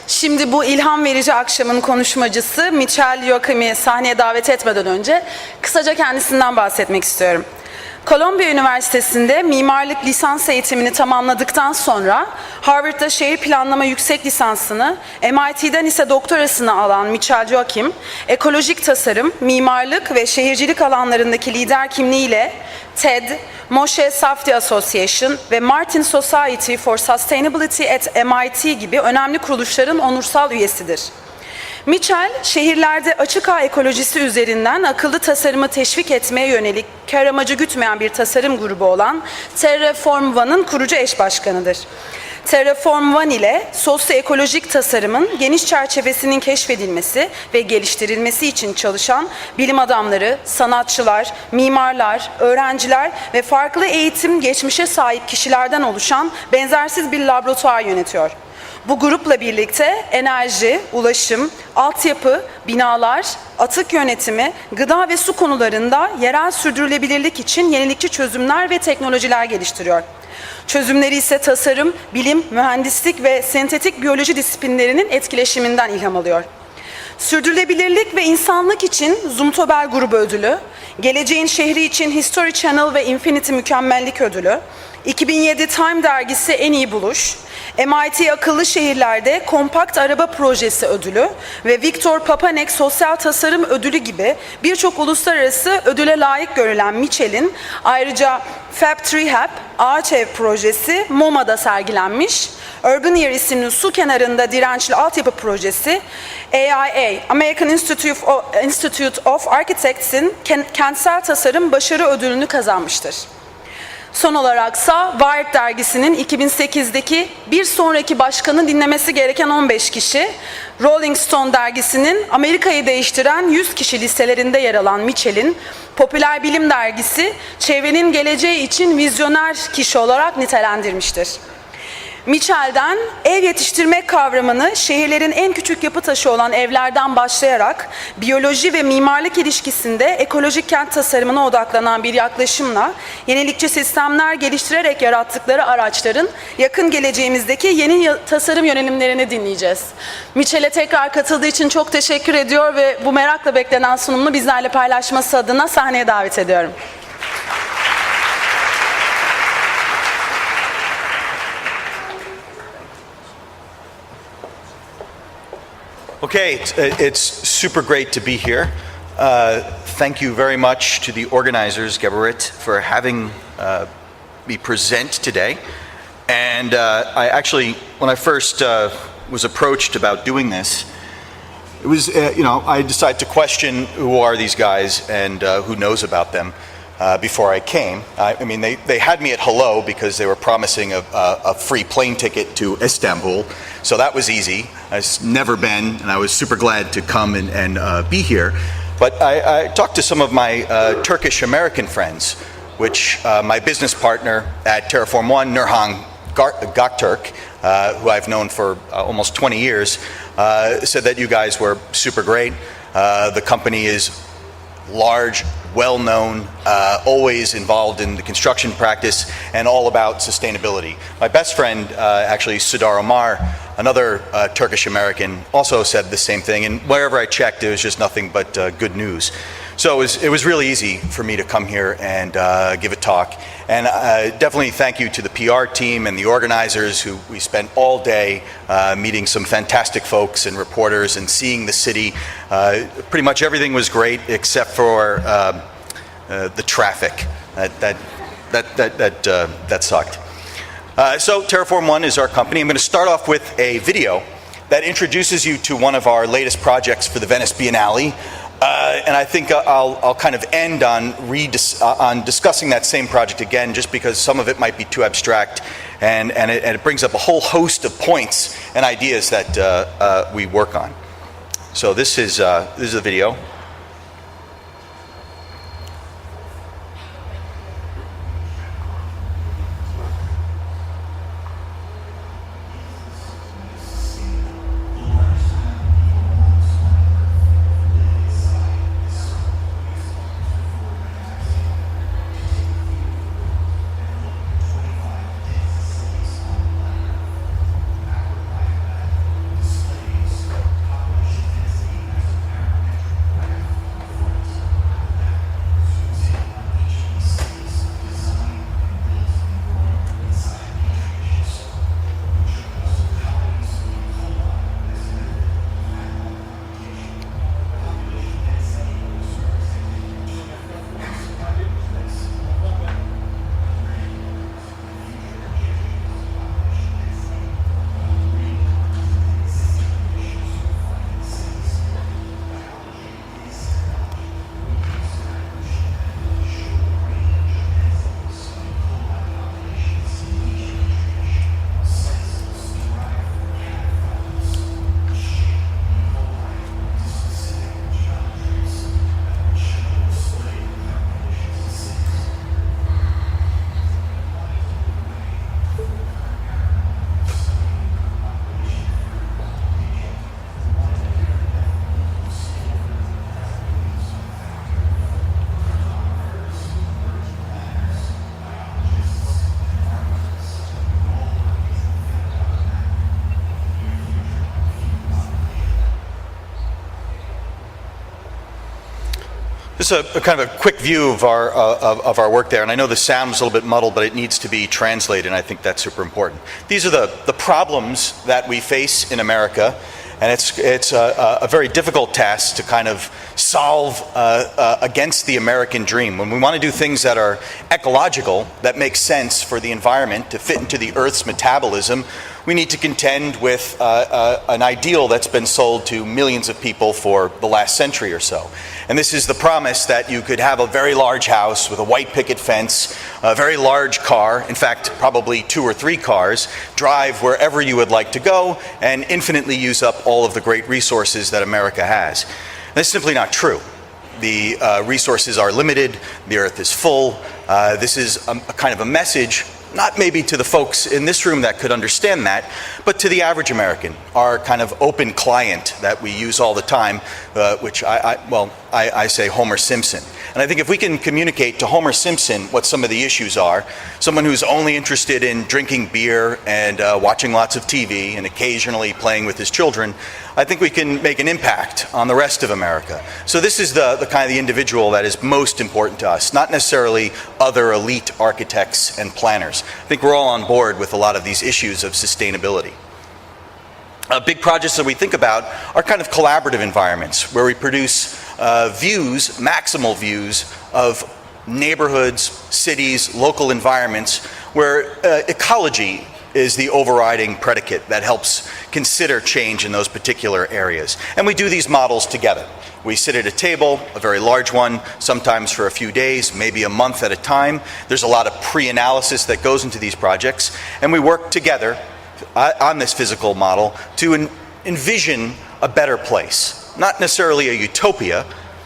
Şimdi bu ilham verici akşamın konuşmacısı Joachim'i sahneye davet etmeden önce kısaca kendisinden bahsetmek istiyorum. Kolombiya Üniversitesi'nde mimarlık lisans eğitimini tamamladıktan sonra Harvard'da şehir planlama yüksek lisansını, MIT'den ise doktorasını alan Joachim, ekolojik tasarım, mimarlık ve şehircilik alanlarındaki lider kimliğiyle TED, Moshe Safdie Association ve Martin Society for Sustainability at MIT gibi önemli kuruluşların onursal üyesidir. Mitchell, şehirlerde açık ağ ekolojisi üzerinden akıllı tasarımı teşvik etmeye yönelik kar amacı gütmeyen bir tasarım grubu olan Terraform One'ın kurucu eş başkanıdır. Terraform One ile sosyoekolojik tasarımın geniş çerçevesinin keşfedilmesi ve geliştirilmesi için çalışan bilim adamları, sanatçılar, mimarlar, öğrenciler ve farklı eğitim geçmişe sahip kişilerden oluşan benzersiz bir laboratuvar yönetiyor. Bu grupla birlikte enerji, ulaşım, altyapı, binalar, atık yönetimi, gıda ve su konularında yerel sürdürülebilirlik için yenilikçi çözümler ve teknolojiler geliştiriyor. Çözümleri ise tasarım, bilim, mühendislik ve sentetik biyoloji disiplinlerinin etkileşiminden ilham alıyor. Sürdürülebilirlik ve insanlık için Zumtobel Grubu Ödülü, Geleceğin Şehri için History Channel ve Infinity Mükemmellik Ödülü, 2007 Time dergisi En İyi Buluş, MIT Akıllı Şehirlerde Kompakt Araba Projesi Ödülü ve Viktor Papanek Sosyal Tasarım Ödülü gibi birçok uluslararası ödüle layık görülen Mitchell'in ayrıca Fab Tree Ağaç Ev Projesi MoMA'da sergilenmiş, Urban Air isimli su kenarında dirençli altyapı projesi AIA, American Institute of Architects'in Kentsel Tasarım Başarı Ödülünü kazanmıştır. Son olaraksa Wired dergisinin 2008'deki bir sonraki başkanı dinlemesi gereken 15 kişi, Rolling Stone dergisinin Amerika'yı değiştiren 100 kişi listelerinde yer alan Mitchell'in Popüler Bilim dergisi çevrenin geleceği için vizyoner kişi olarak nitelendirmiştir. Mitchell'den ev yetiştirmek kavramını şehirlerin en küçük yapı taşı olan evlerden başlayarak biyoloji ve mimarlık ilişkisinde ekolojik kent tasarımına odaklanan bir yaklaşımla yenilikçi sistemler geliştirerek yarattıkları araçların yakın geleceğimizdeki yeni tasarım yönelimlerini dinleyeceğiz. Mitchell'e tekrar katıldığı için çok teşekkür ediyor ve bu merakla beklenen sunumunu bizlerle paylaşması adına sahneye davet ediyorum. Okay, it's super great to be here. Thank you very much to the organizers, Geberit, for having me present today. And I actually, when I first was approached about doing this, it was, I decided to question who are these guys and who knows about them before I came. I mean, they had me at hello because they were promising a free plane ticket to Istanbul. So that was easy. I've never been, and I was super glad to come and be here. But I talked to some of my Turkish-American friends, which my business partner at Terraform One, Nurhan Göktürk, who I've known for almost 20 years, said that you guys were super great. The company is large, well-known, always involved in the construction practice, and all about sustainability. My best friend, actually, Sudar Omar, another Turkish-American, also said the same thing, and wherever I checked, it was just nothing but good news. So it was really easy for me to come here and give a talk. And definitely thank you to the PR team and the organizers who we spent all day meeting some fantastic folks and reporters and seeing the city. Pretty much everything was great except for the traffic. That sucked. So Terraform One is our company. I'm going to start off with a video that introduces you to one of our latest projects for the Venice Biennale. And I think I'll kind of end on discussing that same project again, just because some of it might be too abstract, and it brings up a whole host of points and ideas that we work on. So this is a video. Just a kind of a quick view of our work there, and I know the sound was a little bit muddled, but it needs to be translated, and I think that's super important. These are the problems that we face in America, and it's a very difficult task to kind of solve against the American dream. When we want to do things that are ecological, that make sense for the environment, to fit into the Earth's metabolism, we need to contend with an ideal that's been sold to millions of people for the last century or so. And this is the promise that you could have a very large house with a white picket fence, a very large car, in fact, probably 2 or 3 cars, drive wherever you would like to go, and infinitely use up all of the great resources that America has. That's simply not true. The resources are limited, the Earth is full. This is a kind of a message, not maybe to the folks in this room that could understand that, but to the average American, our kind of open client that we use all the time, which I say Homer Simpson. And I think if we can communicate to Homer Simpson what some of the issues are, someone who's only interested in drinking beer and watching lots of TV and occasionally playing with his children, I think we can make an impact on the rest of America. So this is the kind of the individual that is most important to us, not necessarily other elite architects and planners. I think we're all on board with a lot of these issues of sustainability. Big projects that we think about are kind of collaborative environments where we produce views, maximal views of neighborhoods, cities, local environments where ecology is the overriding predicate that helps consider change in those particular areas. And we do these models together. We sit at a table, a very large one, sometimes for a few days, maybe a month at a time. There's a lot of pre-analysis that goes into these projects, and we work together on this physical model to envision a better place. Not necessarily a utopia,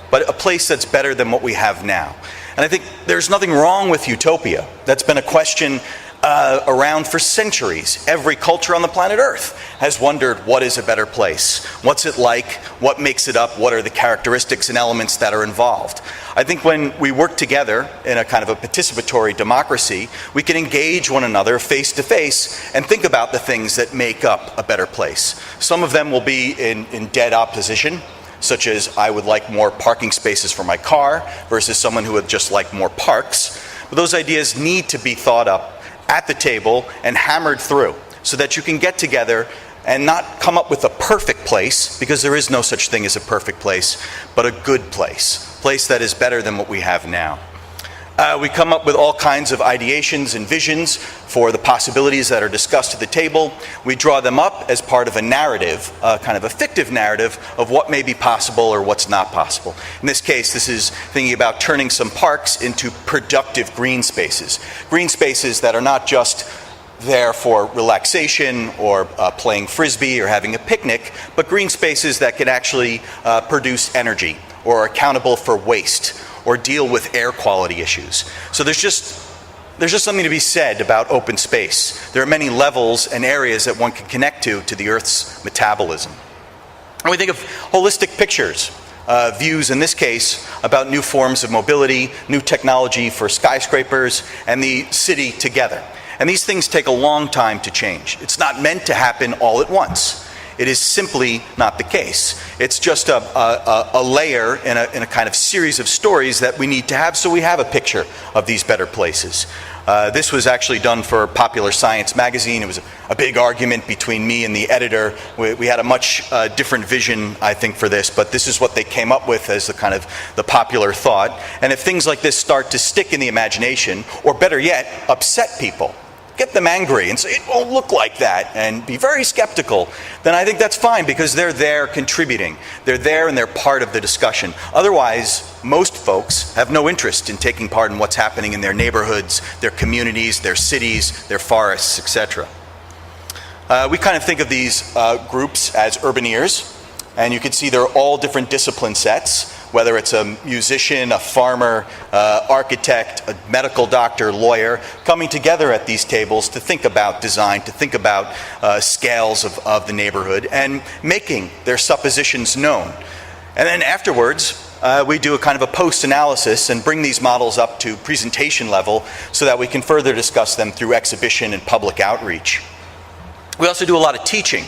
but a place that's better than what we have now. And I think there's nothing wrong with utopia. That's been a question around for centuries. Every culture on the planet Earth has wondered, what is a better place? What's it like? What makes it up? What are the characteristics and elements that are involved? I think when we work together in a kind of a participatory democracy, we can engage one another face to face and think about the things that make up a better place. Some of them will be in dead opposition, such as I would like more parking spaces for my car versus someone who would just like more parks. But those ideas need to be thought up at the table and hammered through so that you can get together and not come up with a perfect place, because there is no such thing as a perfect place, but a good place, a place that is better than what we have now. We come up with all kinds of ideations and visions for the possibilities that are discussed at the table. We draw them up as part of a narrative, kind of a fictive narrative of what may be possible or what's not possible. In this case, this is thinking about turning some parks into productive green spaces. Green spaces that are not just there for relaxation or playing frisbee or having a picnic, but green spaces that can actually produce energy or are accountable for waste or deal with air quality issues. So there's just something to be said about open space. There are many levels and areas that one can connect to the Earth's metabolism. And we think of holistic pictures, views in this case about new forms of mobility, new technology for skyscrapers, and the city together. And these things take a long time to change. It's not meant to happen all at once. It is simply not the case. It's just a layer in a kind of series of stories that we need to have so we have a picture of these better places. This was actually done for Popular Science magazine. It was a big argument between me and the editor. We had a much different vision, I think, for this, but this is what they came up with as the kind of the popular thought. And if things like this start to stick in the imagination, or better yet, upset people, get them angry and say, it won't look like that, and be very skeptical, then I think that's fine, because they're there contributing. They're there and they're part of the discussion. Otherwise, most folks have no interest in taking part in what's happening in their neighborhoods, their communities, their cities, their forests, etc. We kind of think of these groups as urbaneers, and you can see they're all different discipline sets, whether it's a musician, a farmer, architect, a medical doctor, lawyer, coming together at these tables to think about design, to think about scales of the neighborhood, and making their suppositions known. And then afterwards, we do a kind of a post-analysis and bring these models up to presentation level so that we can further discuss them through exhibition and public outreach. We also do a lot of teaching.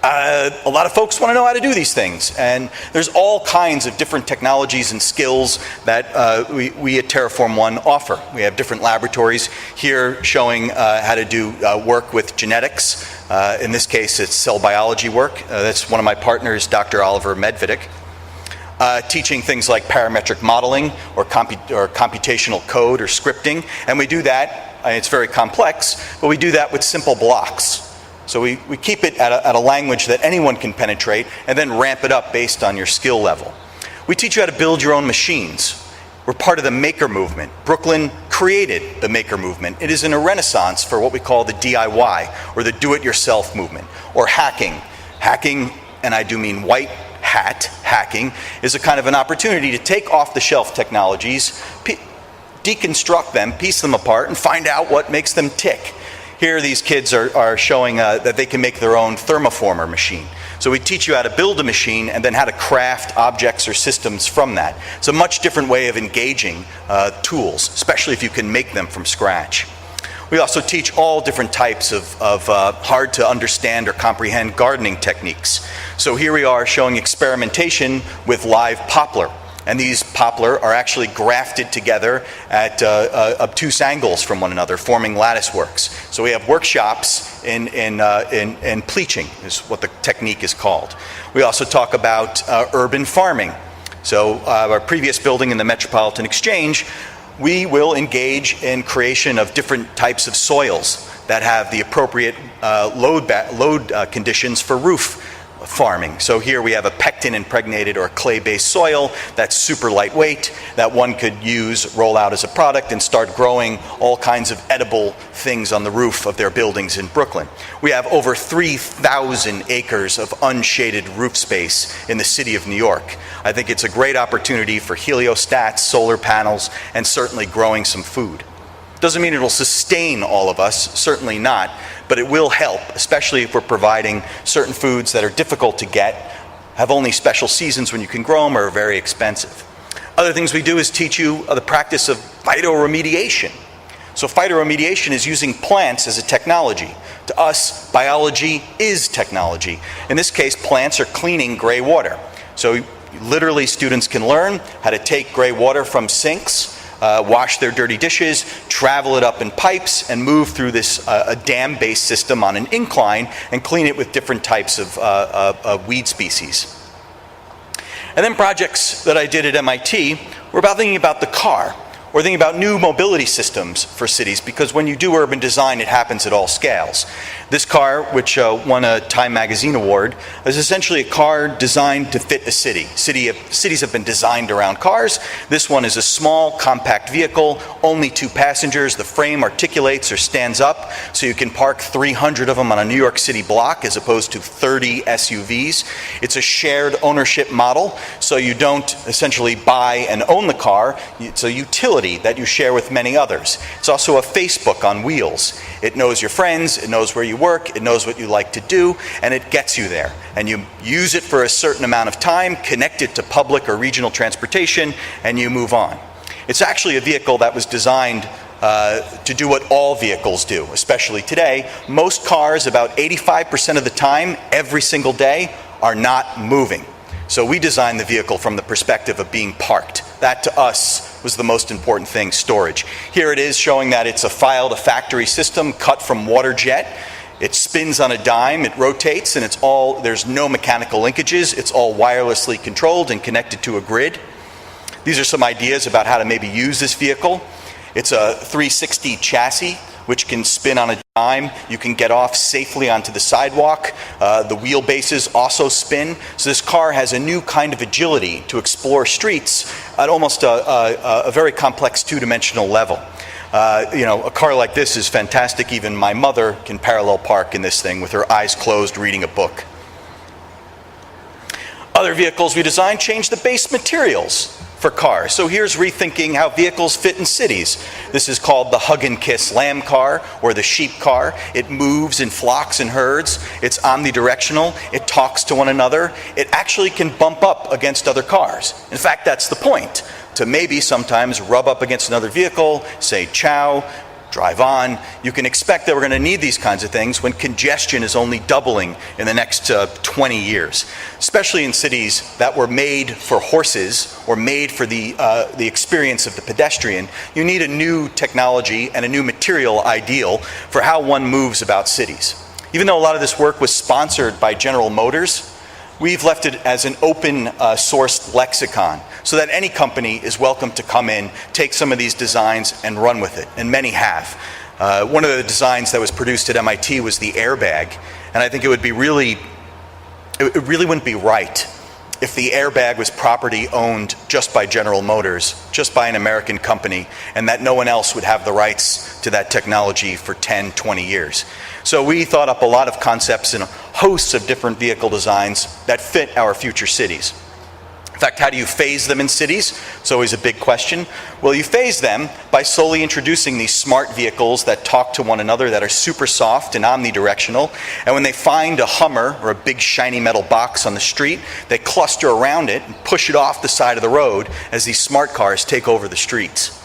A lot of folks want to know how to do these things, and there's all kinds of different technologies and skills that we at Terraform One offer. We have different laboratories here showing how to do work with genetics. In this case, it's cell biology work. That's one of my partners, Dr. Oliver Medvedik. Teaching things like parametric modeling or computational code or scripting, and we do that, it's very complex, but we do that with simple blocks. So we keep it at a language that anyone can penetrate and then ramp it up based on your skill level. We teach you how to build your own machines. We're part of the maker movement. Brooklyn created the maker movement. It is in a renaissance for what we call the DIY, or the do-it-yourself movement, or hacking. Hacking, and I do mean white hat hacking, is a kind of an opportunity to take off-the-shelf technologies, deconstruct them, piece them apart, and find out what makes them tick. Here these kids are showing that they can make their own thermoformer machine. So we teach you how to build a machine and then how to craft objects or systems from that. It's a much different way of engaging tools, especially if you can make them from scratch. We also teach all different types of hard to understand or comprehend gardening techniques. So here we are showing experimentation with live poplar. And these poplar are actually grafted together at obtuse angles from one another, forming lattice works. So we have workshops in pleaching, is what the technique is called. We also talk about urban farming. So our previous building in the Metropolitan Exchange, we will engage in creation of different types of soils that have the appropriate load conditions for roof farming. So here we have a pectin impregnated or clay-based soil that's super lightweight that one could use, roll out as a product, and start growing all kinds of edible things on the roof of their buildings in Brooklyn. We have over 3,000 acres of unshaded roof space in the city of New York. I think it's a great opportunity for heliostats, solar panels, and certainly growing some food. Doesn't mean it'll sustain all of us, certainly not, but it will help, especially if we're providing certain foods that are difficult to get, have only special seasons when you can grow them, or are very expensive. Other things we do is teach you the practice of phytoremediation. So phytoremediation is using plants as a technology. To us, biology is technology. In this case, plants are cleaning gray water. So literally students can learn how to take gray water from sinks, wash their dirty dishes, travel it up in pipes, and move through this a dam-based system on an incline and clean it with different types of weed species. And then projects that I did at MIT were about thinking about the car, or thinking about new mobility systems for cities, because when you do urban design, it happens at all scales. This car, which won a Time Magazine award, is essentially a car designed to fit a city. Cities have been designed around cars. This one is a small, compact vehicle, only 2 passengers. The frame articulates or stands up, so you can park 300 of them on a New York City block as opposed to 30 SUVs. It's a shared ownership model, so you don't essentially buy and own the car. It's a utility that you share with many others. It's also a Facebook on wheels. It knows your friends, it knows where you work, it knows what you like to do, and it gets you there. And you use it for a certain amount of time, connect it to public or regional transportation, and you move on. It's actually a vehicle that was designed to do what all vehicles do, especially today. Most cars, about 85% of the time, every single day, are not moving. So we designed the vehicle from the perspective of being parked. That, to us, was the most important thing, storage. Here it is showing that it's a file-to-factory system cut from water jet. It spins on a dime, it rotates, and there's no mechanical linkages. It's all wirelessly controlled and connected to a grid. These are some ideas about how to maybe use this vehicle. It's a 360 chassis, which can spin on a dime. You can get off safely onto the sidewalk. The wheelbases also spin. So this car has a new kind of agility to explore streets at almost a very complex 2-dimensional level. A car like this is fantastic. Even my mother can parallel park in this thing with her eyes closed reading a book. Other vehicles we designed change the base materials for cars. So here's rethinking how vehicles fit in cities. This is called the hug and kiss lamb car, or the sheep car. It moves in flocks and herds. It's omnidirectional. It talks to one another. It actually can bump up against other cars. In fact, that's the point, to maybe sometimes rub up against another vehicle, say ciao, drive on. You can expect that we're going to need these kinds of things when congestion is only doubling in the next 20 years, especially in cities that were made for horses or made for the experience of the pedestrian. You need a new technology and a new material ideal for how one moves about cities. Even though a lot of this work was sponsored by General Motors, we've left it as an open sourced lexicon so that any company is welcome to come in, take some of these designs and run with it, and many have. One of the designs that was produced at MIT was the airbag, and I think it really wouldn't be right if the airbag was property owned just by General Motors, just by an American company, and that no one else would have the rights to that technology for 10, 20 years. So we thought up a lot of concepts and hosts of different vehicle designs that fit our future cities. In fact, how do you phase them in cities? It's always a big question. Well, you phase them by slowly introducing these smart vehicles that talk to one another, that are super soft and omnidirectional. And when they find a Hummer or a big shiny metal box on the street, they cluster around it and push it off the side of the road as these smart cars take over the streets.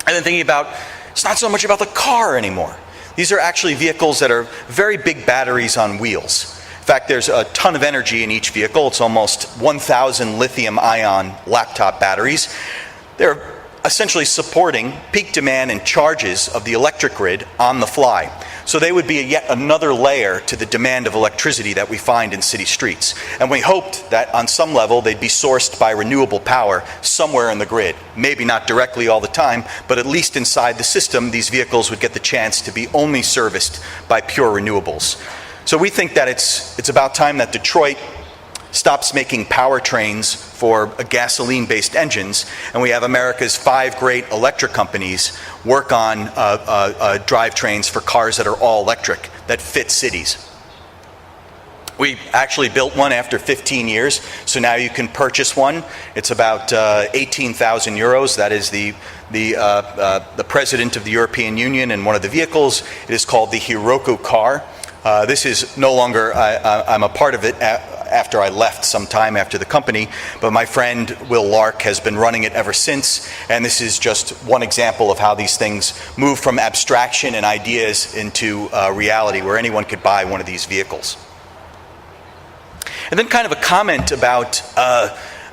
And then thinking about, it's not so much about the car anymore. These are actually vehicles that are very big batteries on wheels. In fact, there's a ton of energy in each vehicle. It's almost 1,000 lithium-ion laptop batteries. They're essentially supporting peak demand and charges of the electric grid on the fly. So they would be yet another layer to the demand of electricity that we find in city streets. And we hoped that on some level they'd be sourced by renewable power somewhere in the grid. Maybe not directly all the time, but at least inside the system, these vehicles would get the chance to be only serviced by pure renewables. So we think that it's about time that Detroit stops making powertrains for gasoline-based engines, and we have America's 5 great electric companies work on drivetrains for cars that are all electric, that fit cities. We actually built one after 15 years, so now you can purchase one. It's about 18,000 euros. That is the president of the European Union and one of the vehicles. It is called the Heroku car. This is no longer, I'm a part of it after I left some time after the company, but my friend Will Lark has been running it ever since, and this is just one example of how these things move from abstraction and ideas into reality, where anyone could buy one of these vehicles. And then kind of a comment about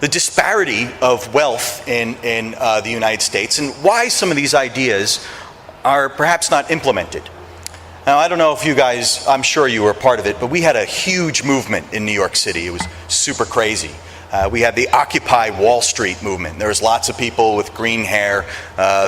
the disparity of wealth in the United States and why some of these ideas are perhaps not implemented. Now, I don't know if you guys, I'm sure you were a part of it, but we had a huge movement in New York City. It was super crazy. We had the Occupy Wall Street movement. There was lots of people with green hair,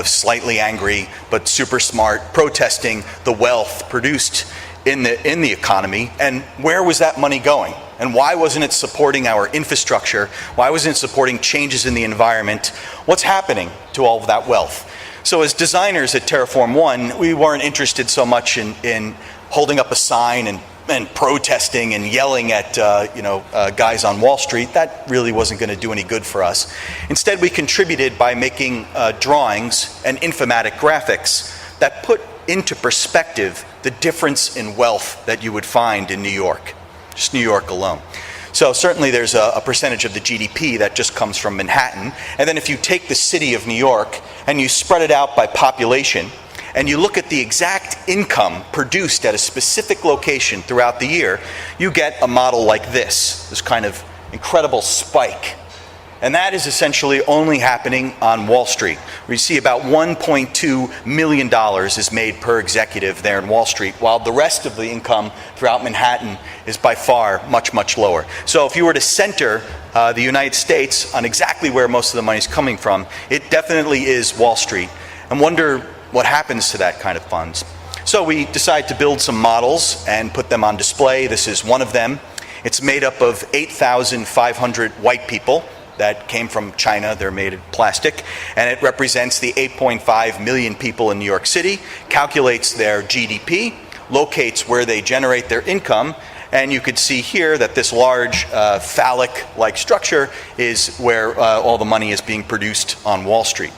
slightly angry, but super smart, protesting the wealth produced in the economy. And where was that money going? And why wasn't it supporting our infrastructure? Why wasn't it supporting changes in the environment? What's happening to all of that wealth? So as designers at Terraform One, we weren't interested so much in holding up a sign and protesting and yelling at guys on Wall Street. That really wasn't going to do any good for us. Instead, we contributed by making drawings and informatic graphics that put into perspective the difference in wealth that you would find in New York, just New York alone. So certainly there's a percentage of the GDP that just comes from Manhattan. And then if you take the city of New York and you spread it out by population, and you look at the exact income produced at a specific location throughout the year, you get a model like this kind of incredible spike. And that is essentially only happening on Wall Street, where you see about $1.2 million is made per executive there in Wall Street, while the rest of the income throughout Manhattan is by far much, much lower. So if you were to center the United States on exactly where most of the money is coming from, it definitely is Wall Street. And wonder what happens to that kind of funds. So we decided to build some models and put them on display. This is one of them. It's made up of 8,500 white people that came from China. They're made of plastic, and it represents the 8.5 million people in New York City, calculates their GDP, locates where they generate their income, and you could see here that this large phallic-like structure is where all the money is being produced on Wall Street.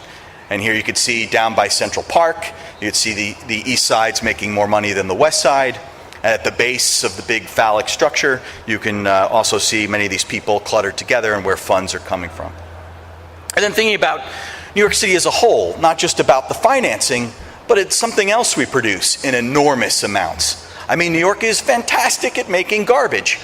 And here you could see down by Central Park, you could see the east side's making more money than the west side. At the base of the big phallic structure, you can also see many of these people cluttered together and where funds are coming from. And then thinking about New York City as a whole, not just about the financing, but it's something else we produce in enormous amounts. I mean, New York is fantastic at making garbage.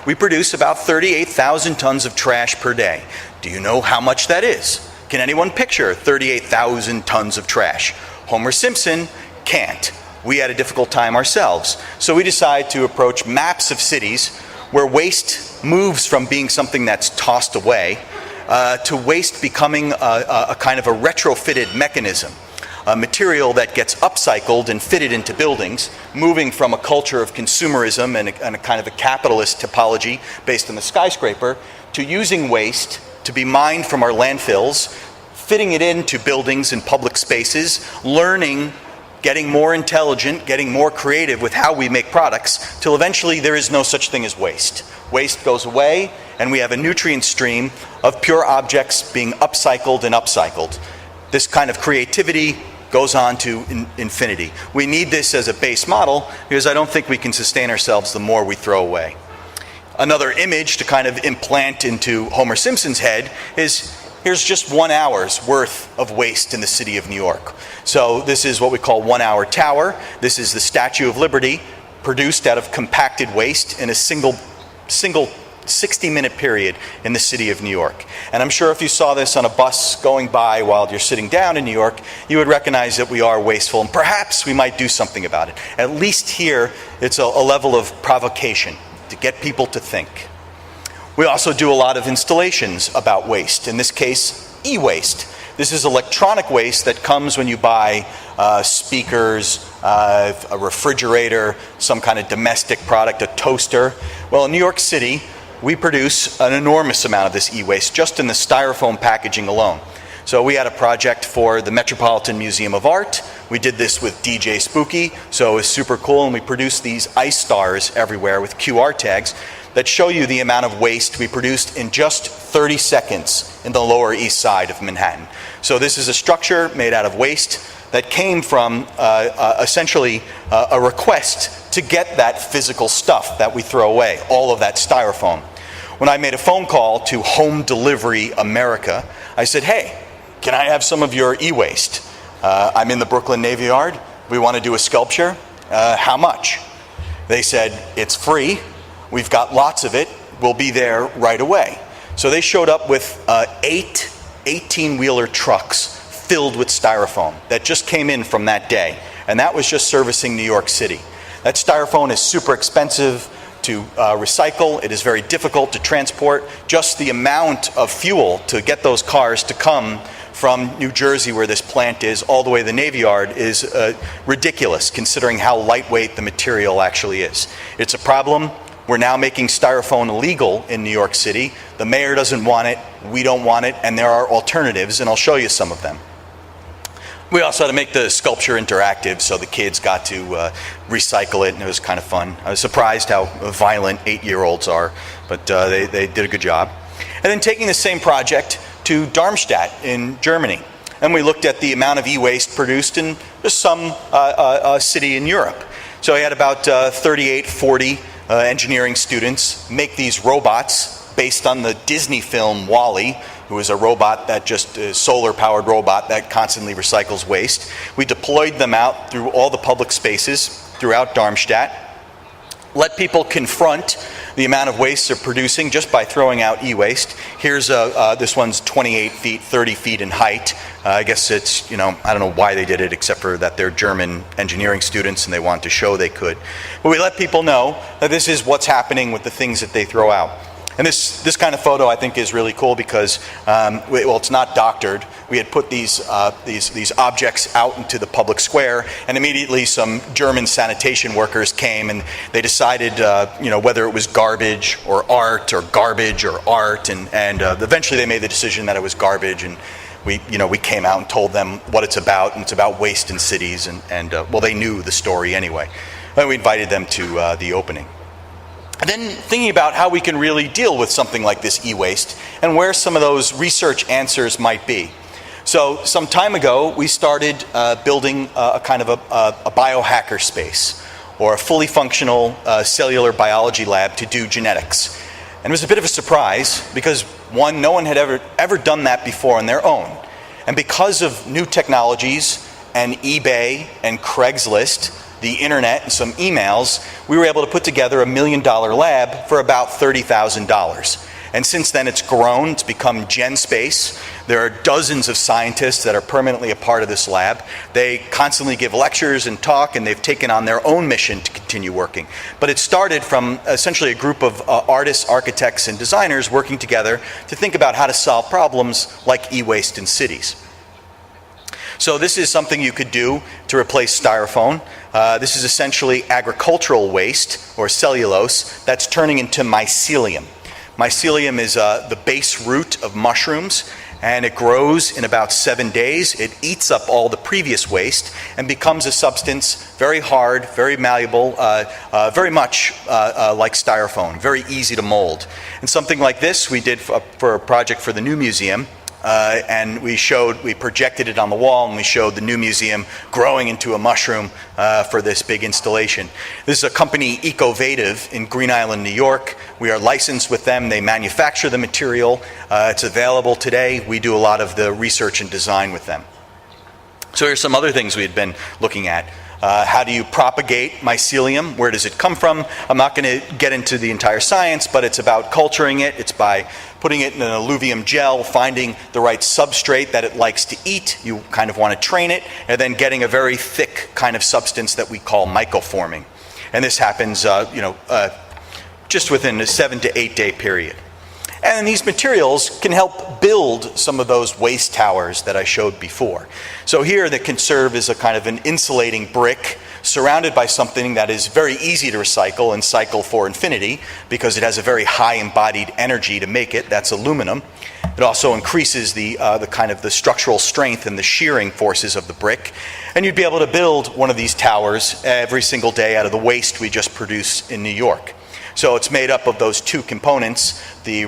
We produce about 38,000 tons of trash per day. Do you know how much that is? Can anyone picture 38,000 tons of trash? Homer Simpson can't. We had a difficult time ourselves. So we decided to approach maps of cities where waste moves from being something that's tossed away to waste becoming a kind of a retrofitted mechanism, a material that gets upcycled and fitted into buildings, moving from a culture of consumerism and a kind of a capitalist typology based on the skyscraper to using waste to be mined from our landfills, fitting it into buildings and public spaces, learning, getting more intelligent, getting more creative with how we make products, till eventually there is no such thing as waste. Waste goes away, and we have a nutrient stream of pure objects being upcycled and upcycled. This kind of creativity goes on to infinity. We need this as a base model because I don't think we can sustain ourselves the more we throw away. Another image to kind of implant into Homer Simpson's head is, here's just 1 hour's worth of waste in the city of New York. So this is what we call 1 hour tower. This is the Statue of Liberty produced out of compacted waste in a single 60-minute period in the city of New York. And I'm sure if you saw this on a bus going by while you're sitting down in New York, you would recognize that we are wasteful and perhaps we might do something about it. At least here, it's a level of provocation to get people to think. We also do a lot of installations about waste, in this case, e-waste. This is electronic waste that comes when you buy speakers, a refrigerator, some kind of domestic product, a toaster. Well, in New York City, we produce an enormous amount of this e-waste just in the styrofoam packaging alone. So we had a project for the Metropolitan Museum of Art. We did this with DJ Spooky, so it was super cool, and we produced these ice stars everywhere with QR tags that show you the amount of waste we produced in just 30 seconds in the Lower East Side of Manhattan. So this is a structure made out of waste that came from essentially a request to get that physical stuff that we throw away, all of that styrofoam. When I made a phone call to Home Delivery America, I said, hey, can I have some of your e-waste? I'm in the Brooklyn Navy Yard. We want to do a sculpture. How much? They said, it's free. We've got lots of it. We'll be there right away. So they showed up with 8 18-wheeler trucks filled with styrofoam that just came in from that day. And that was just servicing New York City. That styrofoam is super expensive to recycle. It is very difficult to transport. Just the amount of fuel to get those cars to come from New Jersey, where this plant is, all the way to the Navy Yard is ridiculous, considering how lightweight the material actually is. It's a problem. We're now making styrofoam illegal in New York City. The mayor doesn't want it, we don't want it, and there are alternatives, and I'll show you some of them. We also had to make the sculpture interactive, so the kids got to recycle it, and it was kind of fun. I was surprised how violent 8-year-olds are, but they did a good job. And then taking the same project to Darmstadt in Germany, and we looked at the amount of e-waste produced in just some city in Europe. So we had about 38, 40 engineering students make these robots based on the Disney film WALL-E, who is a robot that just is solar-powered robot that constantly recycles waste. We deployed them out through all the public spaces throughout Darmstadt, let people confront the amount of waste they're producing just by throwing out e-waste. Here's this one's 28 feet, 30 feet in height. I guess it's, I don't know why they did it except for that they're German engineering students and they want to show they could. But we let people know that this is what's happening with the things that they throw out. And this kind of photo I think is really cool because, well, it's not doctored. We had put these objects out into the public square, and immediately some German sanitation workers came and they decided, whether it was garbage or art or garbage or art, and eventually they made the decision that it was garbage, and we came out and told them what it's about, and it's about waste in cities, and well, they knew the story anyway. And we invited them to the opening. And then thinking about how we can really deal with something like this e-waste and where some of those research answers might be. So some time ago, we started building a kind of a biohacker space, or a fully functional cellular biology lab to do genetics. And it was a bit of a surprise because, one, no one had ever done that before on their own. And because of new technologies and eBay and Craigslist, the internet and some emails, we were able to put together $1 million lab for about $30,000. And since then it's grown, it's become GenSpace. There are dozens of scientists that are permanently a part of this lab. They constantly give lectures and talk, and they've taken on their own mission to continue working. But it started from essentially a group of artists, architects, and designers working together to think about how to solve problems like e-waste in cities. So this is something you could do to replace styrofoam. This is essentially agricultural waste, or cellulose, that's turning into mycelium. Mycelium is the base root of mushrooms, and it grows in about 7 days. It eats up all the previous waste and becomes a substance very hard, very malleable, very much like styrofoam, very easy to mold. And something like this we did for a project for the new museum. And we projected it on the wall, and we showed the new museum growing into a mushroom for this big installation. This is a company, Ecovative, in Green Island, New York. We are licensed with them. They manufacture the material. It's available today. We do a lot of the research and design with them. So here's some other things we had been looking at. How do you propagate mycelium? Where does it come from? I'm not going to get into the entire science, but it's about culturing it. It's by putting it in an alluvium gel, finding the right substrate that it likes to eat. You kind of want to train it, and then getting a very thick kind of substance that we call mycoforming. And this happens, just within a 7 to 8 day period. And these materials can help build some of those waste towers that I showed before. So here that can serve as a kind of an insulating brick surrounded by something that is very easy to recycle and cycle for infinity because it has a very high embodied energy to make it. That's aluminum. It also increases the kind of the structural strength and the shearing forces of the brick. And you'd be able to build one of these towers every single day out of the waste we just produced in New York. So it's made up of those two components, the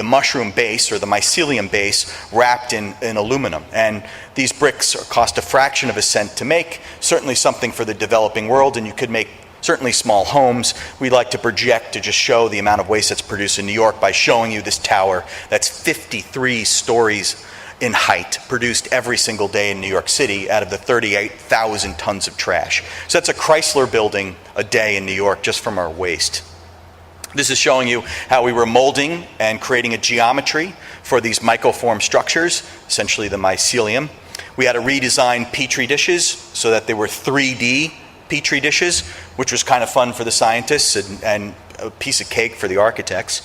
mushroom base or the mycelium base wrapped in aluminum. And these bricks cost a fraction of a cent to make, certainly something for the developing world, and you could make certainly small homes. We'd like to project to just show the amount of waste that's produced in New York by showing you this tower that's 53 stories in height, produced every single day in New York City out of the 38,000 tons of trash. So that's a Chrysler building a day in New York just from our waste. This is showing you how we were molding and creating a geometry for these mycoform structures, essentially the mycelium. We had to redesign petri dishes so that they were 3D petri dishes, which was kind of fun for the scientists and a piece of cake for the architects,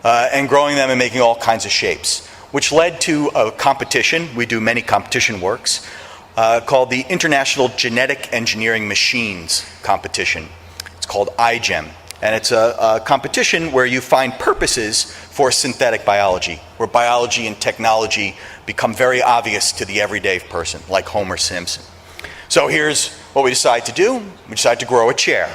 and growing them and making all kinds of shapes, which led to a competition. We do many competition works called the International Genetic Engineering Machines Competition. It's called iGEM. And it's a competition where you find purposes for synthetic biology, where biology and technology become very obvious to the everyday person, like Homer Simpson. So here's what we decide to do. We decide to grow a chair.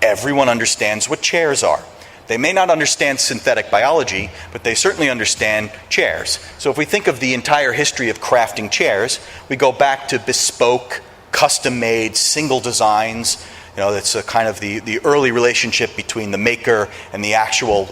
Everyone understands what chairs are. They may not understand synthetic biology, but they certainly understand chairs. So if we think of the entire history of crafting chairs, we go back to bespoke, custom-made, single designs. That's a kind of the early relationship between the maker and the actual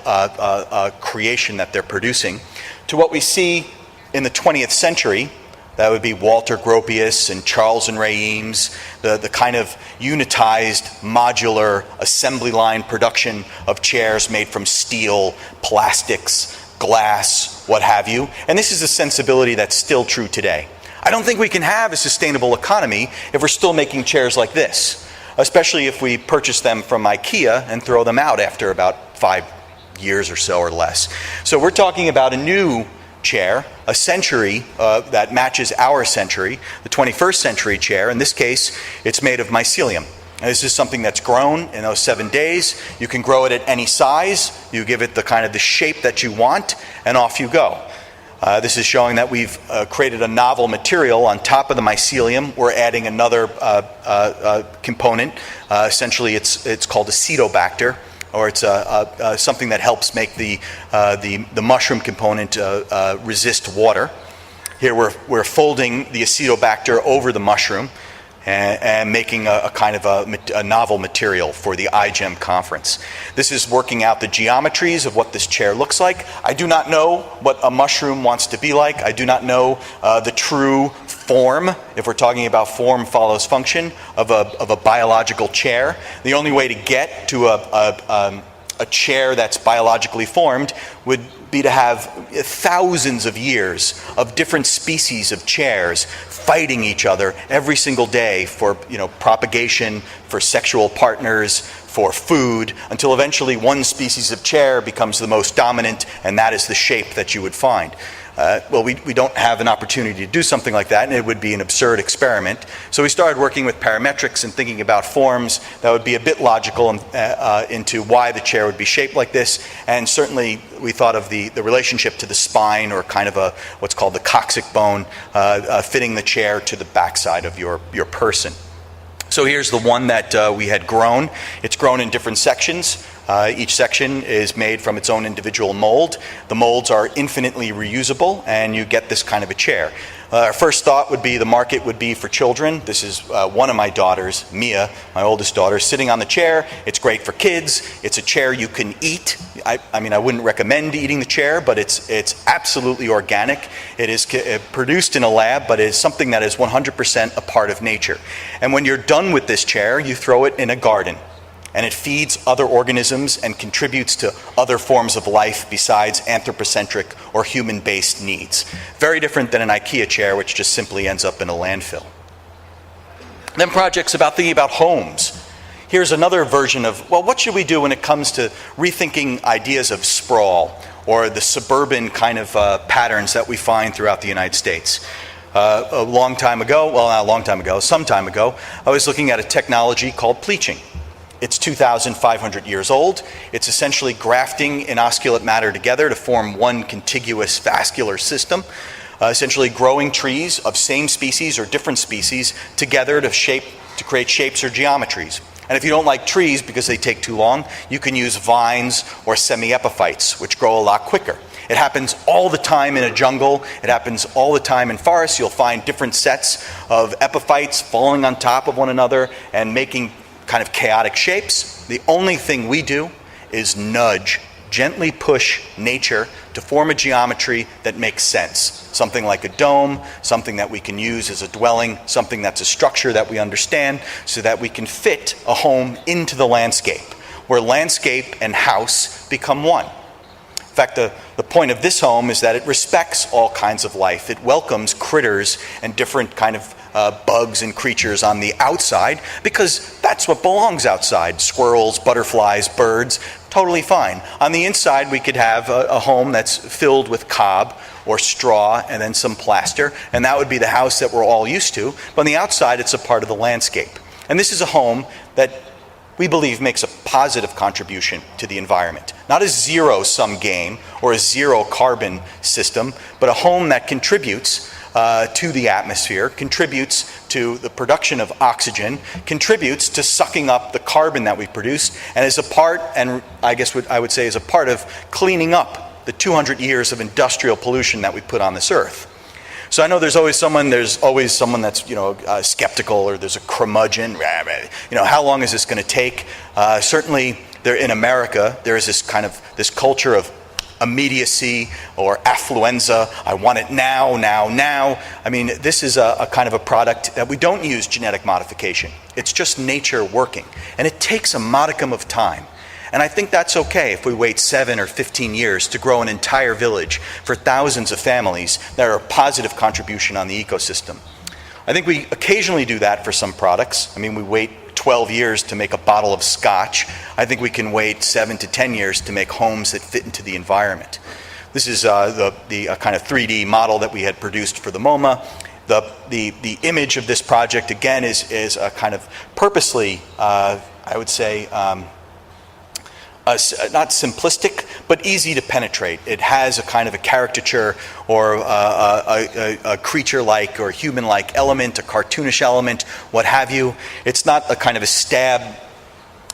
creation that they're producing, to what we see in the 20th century. That would be Walter Gropius and Charles and Ray Eames, the kind of unitized, modular assembly line production of chairs made from steel, plastics, glass, what have you. And this is a sensibility that's still true today. I don't think we can have a sustainable economy if we're still making chairs like this, especially if we purchase them from IKEA and throw them out after about 5 years or so or less. So we're talking about a new chair, a century that matches our century, the 21st century chair. In this case, it's made of mycelium. And this is something that's grown in those 7 days. You can grow it at any size. You give it the kind of the shape that you want, and off you go. This is showing that we've created a novel material on top of the mycelium. We're adding another component. Essentially, it's called acetobacter, or it's something that helps make the mushroom component resist water. Here we're folding the acetobacter over the mushroom and making a kind of a novel material for the iGEM conference. This is working out the geometries of what this chair looks like. I do not know what a mushroom wants to be like. I do not know the true form, if we're talking about form follows function, of a biological chair. The only way to get to a chair that's biologically formed would be to have thousands of years of different species of chairs fighting each other every single day for propagation, for sexual partners, for food, until eventually one species of chair becomes the most dominant, and that is the shape that you would find. Well, we don't have an opportunity to do something like that, and it would be an absurd experiment. So we started working with parametrics and thinking about forms that would be a bit logical into why the chair would be shaped like this. And certainly we thought of the relationship to the spine, or kind of what's called the coccyx bone, fitting the chair to the backside of your person. So here's the one that we had grown. It's grown in different sections. Each section is made from its own individual mold. The molds are infinitely reusable, and you get this kind of a chair. Our first thought would be the market would be for children. This is one of my daughters, Mia, my oldest daughter, sitting on the chair. It's great for kids. It's a chair you can eat. I mean, I wouldn't recommend eating the chair, but it's absolutely organic. It is produced in a lab, but it is something that is 100% a part of nature. And when you're done with this chair, you throw it in a garden. And it feeds other organisms and contributes to other forms of life besides anthropocentric or human-based needs. Very different than an IKEA chair, which just simply ends up in a landfill. Then projects about thinking about homes. Here's another version of, well, what should we do when it comes to rethinking ideas of sprawl or the suburban kind of patterns that we find throughout the United States? A long time ago, well, not a long time ago, some time ago, I was looking at a technology called pleaching. It's 2,500 years old. It's essentially grafting inosculate matter together to form one contiguous vascular system, essentially growing trees of same species or different species together to create shapes or geometries. And if you don't like trees because they take too long, you can use vines or semi-epiphytes, which grow a lot quicker. It happens all the time in a jungle. It happens all the time in forests. You'll find different sets of epiphytes falling on top of one another and making kind of chaotic shapes. The only thing we do is nudge, gently push nature to form a geometry that makes sense. Something like a dome, something that we can use as a dwelling, something that's a structure that we understand, so that we can fit a home into the landscape, where landscape and house become one. In fact, the point of this home is that it respects all kinds of life. It welcomes critters and different kind of bugs and creatures on the outside, because that's what belongs outside. Squirrels, butterflies, birds, totally fine. On the inside, we could have a home that's filled with cob or straw and then some plaster, and that would be the house that we're all used to. But on the outside, it's a part of the landscape. And this is a home that we believe makes a positive contribution to the environment. Not a zero-sum game or a zero-carbon system, but a home that contributes to the atmosphere, contributes to the production of oxygen, contributes to sucking up the carbon that we produce, and is a part, and I guess what I would say is a part of cleaning up the 200 years of industrial pollution that we put on this earth. So I know there's always someone that's skeptical, or there's a curmudgeon. How long is this going to take? Certainly, there in America, there is this culture of immediacy or affluenza. I want it now. I mean, this is a kind of a product that we don't use genetic modification. It's just nature working, and it takes a modicum of time. And I think that's okay if we wait 7 or 15 years to grow an entire village for thousands of families that are a positive contribution on the ecosystem. I think we occasionally do that for some products. I mean, we wait 12 years to make a bottle of scotch. I think we can wait 7 to 10 years to make homes that fit into the environment. This is the kind of 3D model that we had produced for the MoMA. The image of this project, again, is a kind of purposely, I would say, not simplistic, but easy to penetrate. It has a kind of a caricature or a creature-like or human-like element, a cartoonish element, what have you. It's not a kind of a stab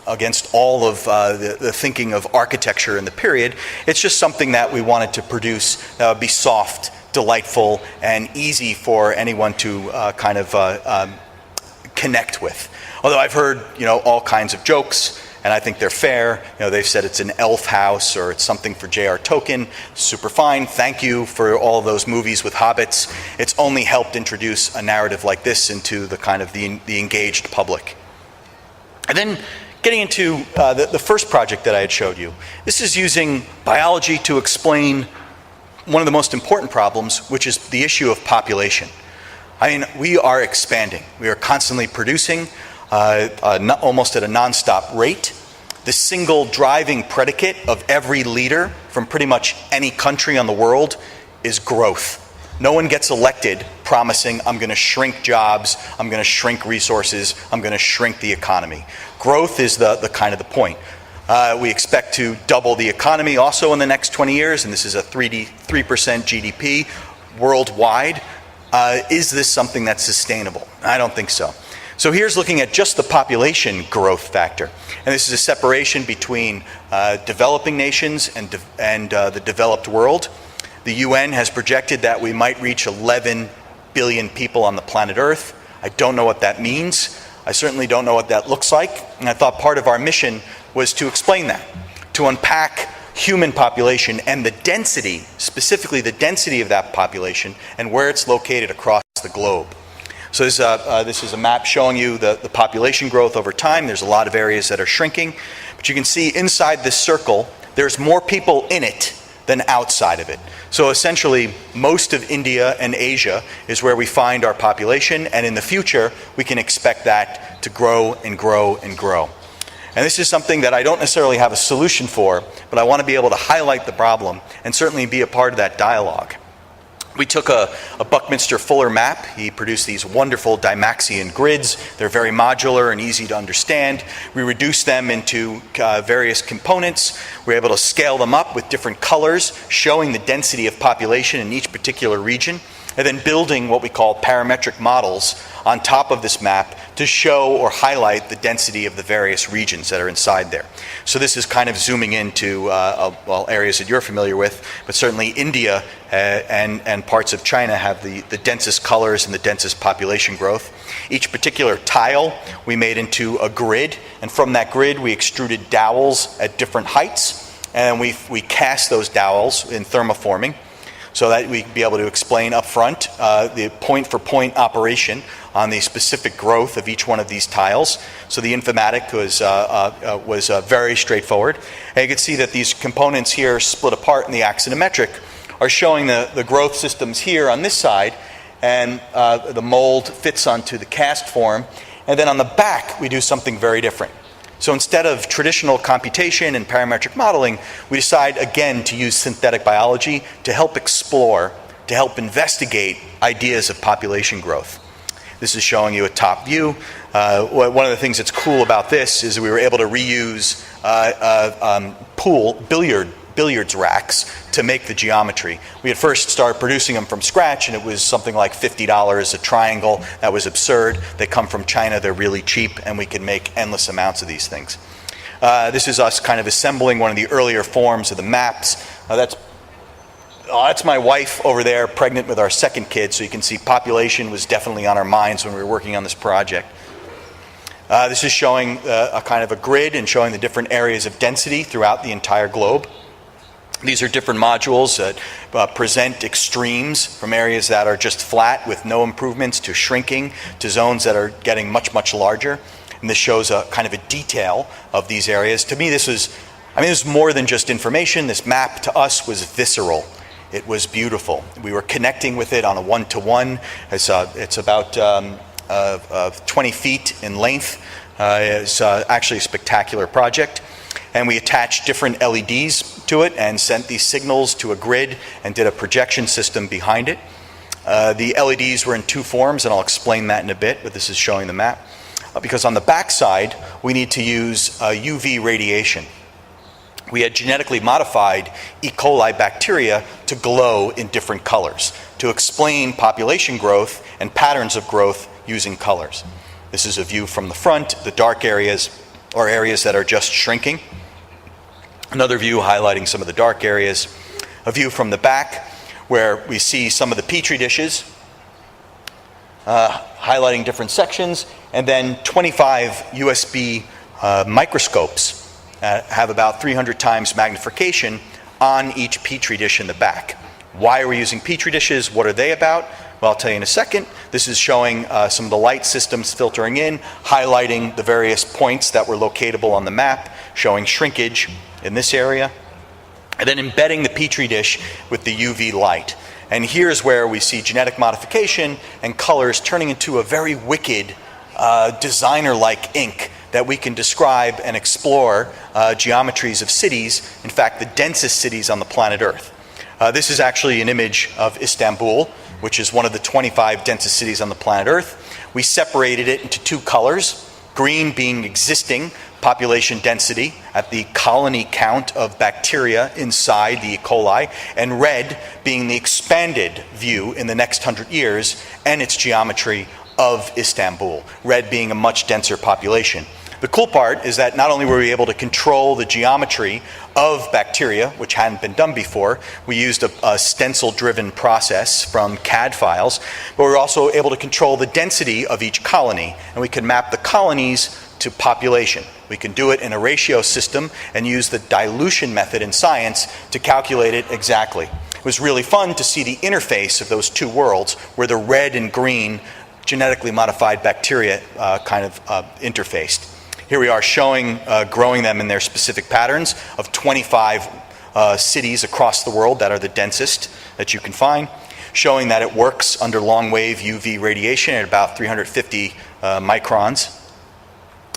against all of the thinking of architecture in the period. It's just something that we wanted to produce that would be soft, delightful, and easy for anyone to connect with. Although I've heard all kinds of jokes and I think they're fair. They've said it's an elf house or it's something for J.R. Tolkien. Super fine. Thank you for all of those movies with hobbits. It's only helped introduce a narrative like this into the kind of the engaged public. And then getting into the first project that I had showed you. This is using biology to explain one of the most important problems, which is the issue of population. I mean, we are expanding. We are constantly producing, almost at a nonstop rate. The single driving predicate of every leader from pretty much any country on the world is growth. No one gets elected promising, I'm going to shrink jobs, I'm going to shrink resources, I'm going to shrink the economy. Growth is the kind of the point. We expect to double the economy also in the next 20 years, and this is a 3% GDP worldwide. Is this something that's sustainable? I don't think so. So here's looking at just the population growth factor. And this is a separation between developing nations and the developed world. The UN has projected that we might reach 11 billion people on the planet Earth. I don't know what that means. I certainly don't know what that looks like. And I thought part of our mission was to explain that, to unpack human population and the density, specifically the density of that population and where it's located across the globe. So this is a map showing you the population growth over time. There's a lot of areas that are shrinking, but you can see inside this circle, there's more people in it than outside of it. So essentially, most of India and Asia is where we find our population, and in the future, we can expect that to grow and grow and grow. And this is something that I don't necessarily have a solution for, but I want to be able to highlight the problem and certainly be a part of that dialogue. We took a Buckminster Fuller map. He produced these wonderful Dymaxion grids. They're very modular and easy to understand. We reduced them into various components. We're able to scale them up with different colors, showing the density of population in each particular region, and then building what we call parametric models on top of this map to show or highlight the density of the various regions that are inside there. So this is kind of zooming into areas that you're familiar with, but certainly India and parts of China have the densest colors and the densest population growth. Each particular tile we made into a grid, and from that grid we extruded dowels at different heights, and we cast those dowels in thermoforming, so that we can be able to explain up front the point-for-point operation on the specific growth of each one of these tiles. So the informatic was very straightforward. And you can see that these components here split apart in the axonometric are showing the growth systems here on this side, and the mold fits onto the cast form. And then on the back, we do something very different. So instead of traditional computation and parametric modeling, we decide again to use synthetic biology to help explore, to help investigate ideas of population growth. This is showing you a top view. One of the things that's cool about this is we were able to reuse billiards racks to make the geometry. We had first started producing them from scratch, and it was something like $50 a triangle. That was absurd. They come from China, they're really cheap, and we can make endless amounts of these things. This is us kind of assembling one of the earlier forms of the maps. That's my wife over there, pregnant with our second kid, so you can see population was definitely on our minds when we were working on this project. This is showing a kind of a grid and showing the different areas of density throughout the entire globe. These are different modules that present extremes from areas that are just flat with no improvements to shrinking to zones that are getting much, much larger. And this shows a kind of a detail of these areas. To me, this was more than just information. This map to us was visceral. It was beautiful. We were connecting with it on a one-to-one. It's about 20 feet in length. It's actually a spectacular project. And we attached different LEDs to it and sent these signals to a grid and did a projection system behind it. The LEDs were in two forms, and I'll explain that in a bit, but this is showing the map. Because on the back side, we need to use UV radiation. We had genetically modified E. coli bacteria to glow in different colors to explain population growth and patterns of growth using colors. This is a view from the front. The dark areas are areas that are just shrinking. Another view highlighting some of the dark areas. A view from the back where we see some of the petri dishes highlighting different sections, and then 25 USB microscopes have about 300 times magnification on each petri dish in the back. Why are we using petri dishes? What are they about? Well, I'll tell you in a second. This is showing some of the light systems filtering in, highlighting the various points that were locatable on the map, showing shrinkage in this area, and then embedding the petri dish with the UV light. And here's where we see genetic modification and colors turning into a very wicked designer-like ink that we can describe and explore geometries of cities, in fact, the densest cities on the planet Earth. This is actually an image of Istanbul, which is one of the 25 densest cities on the planet Earth. We separated it into two colors, green being existing population density at the colony count of bacteria inside the E. coli, and red being the expanded view in the next 100 years and its geometry of Istanbul, red being a much denser population. The cool part is that not only were we able to control the geometry of bacteria, which hadn't been done before, we used a stencil-driven process from CAD files, but we were also able to control the density of each colony, and we could map the colonies to population. We can do it in a ratio system and use the dilution method in science to calculate it exactly. It was really fun to see the interface of those two worlds, where the red and green genetically modified bacteria interfaced. Here we are showing growing them in their specific patterns of 25 cities across the world that are the densest that you can find, showing that it works under long wave UV radiation at about 350 microns,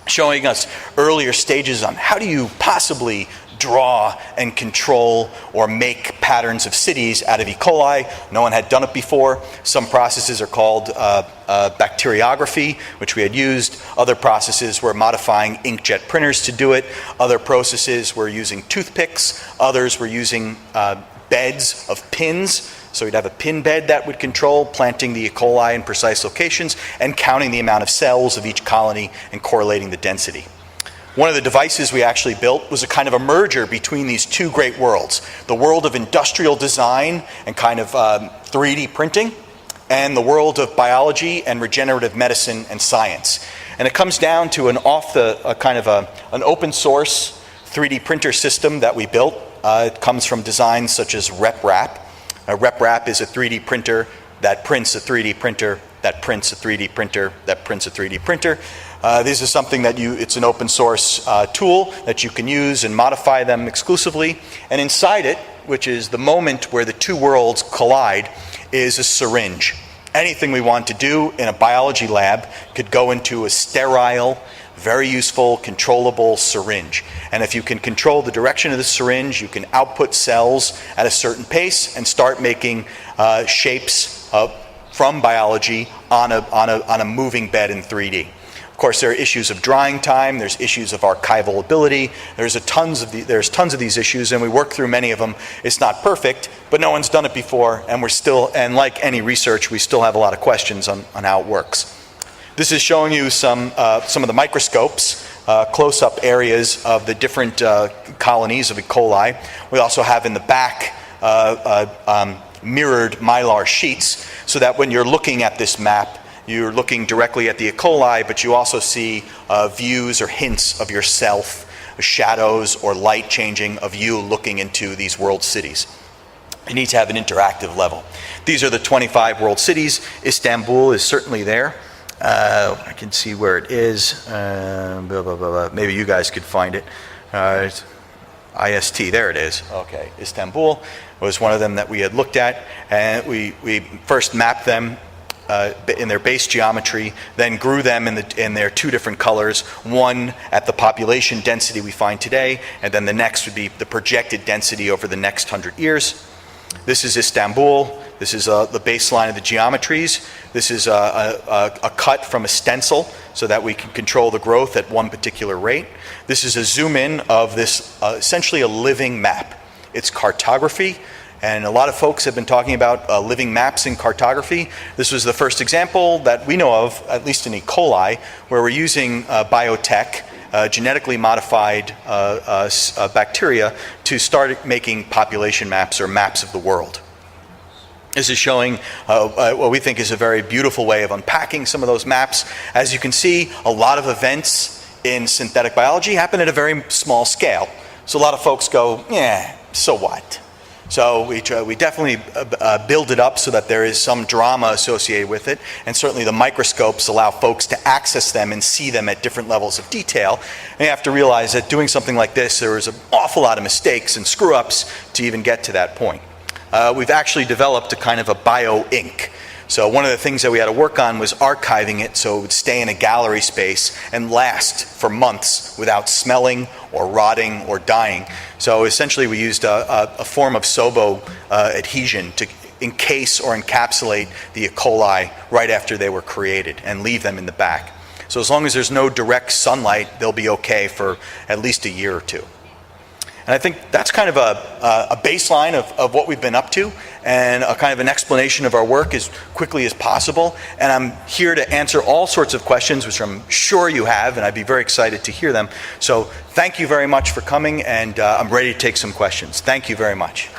showing us earlier stages on how do you possibly draw and control or make patterns of cities out of E. coli. No one had done it before. Some processes are called bacteriography, which we had used. Other processes were modifying inkjet printers to do it. Other processes were using toothpicks. Others were using beds of pins. So we'd have a pin bed that would control planting the E. coli in precise locations and counting the amount of cells of each colony and correlating the density. One of the devices we actually built was a kind of a merger between these two great worlds, the world of industrial design and kind of 3D printing, and the world of biology and regenerative medicine and science. And it comes down to an open source 3D printer system that we built. It comes from designs such as RepRap. RepRap is a 3D printer that prints a 3D printer that prints a 3D printer that prints a 3D printer. This is something that it's an open source tool that you can use and modify them exclusively. And inside it, which is the moment where the two worlds collide, is a syringe. Anything we want to do in a biology lab could go into a sterile, very useful, controllable syringe. And if you can control the direction of the syringe, you can output cells at a certain pace and start making shapes from biology on a moving bed in 3D. Of course, there are issues of drying time. There's issues of archival ability. There's tons of these issues, and we work through many of them. It's not perfect, but no one's done it before, and like any research, we still have a lot of questions on how it works. This is showing you some of the microscopes, close-up areas of the different colonies of E. coli. We also have in the back mirrored mylar sheets, so that when you're looking at this map, you're looking directly at the E. coli, but you also see views or hints of yourself, shadows or light changing of you looking into these world cities. You need to have an interactive level. These are the 25 world cities. Istanbul is certainly there. I can see where it is. Maybe you guys could find it. IST, there it is. Okay, Istanbul was one of them that we had looked at, and we first mapped them in their base geometry, then grew them in their two different colors, one at the population density we find today, and then the next would be the projected density over the next 100 years. This is Istanbul. This is the baseline of the geometries. This is a cut from a stencil so that we can control the growth at one particular rate. This is a zoom in of this essentially a living map. It's cartography, and a lot of folks have been talking about living maps in cartography. This was the first example that we know of, at least in E. coli, where we're using biotech, genetically modified bacteria to start making population maps or maps of the world. This is showing what we think is a very beautiful way of unpacking some of those maps. As you can see, a lot of events in synthetic biology happen at a very small scale. So a lot of folks go, yeah, so what? So we definitely build it up so that there is some drama associated with it, and certainly the microscopes allow folks to access them and see them at different levels of detail. And you have to realize that doing something like this, there is an awful lot of mistakes and screw-ups to even get to that point. We've actually developed a kind of a bio-ink. So one of the things that we had to work on was archiving it so it would stay in a gallery space and last for months without smelling or rotting or dying. So essentially we used a form of Sobo adhesion to encase or encapsulate the E. coli right after they were created and leave them in the back. So as long as there's no direct sunlight, they'll be okay for at least a year or two. And I think that's kind of a baseline of what we've been up to, and a kind of an explanation of our work as quickly as possible. And I'm here to answer all sorts of questions, which I'm sure you have, and I'd be very excited to hear them. So thank you very much for coming, and I'm ready to take some questions. Thank you very much.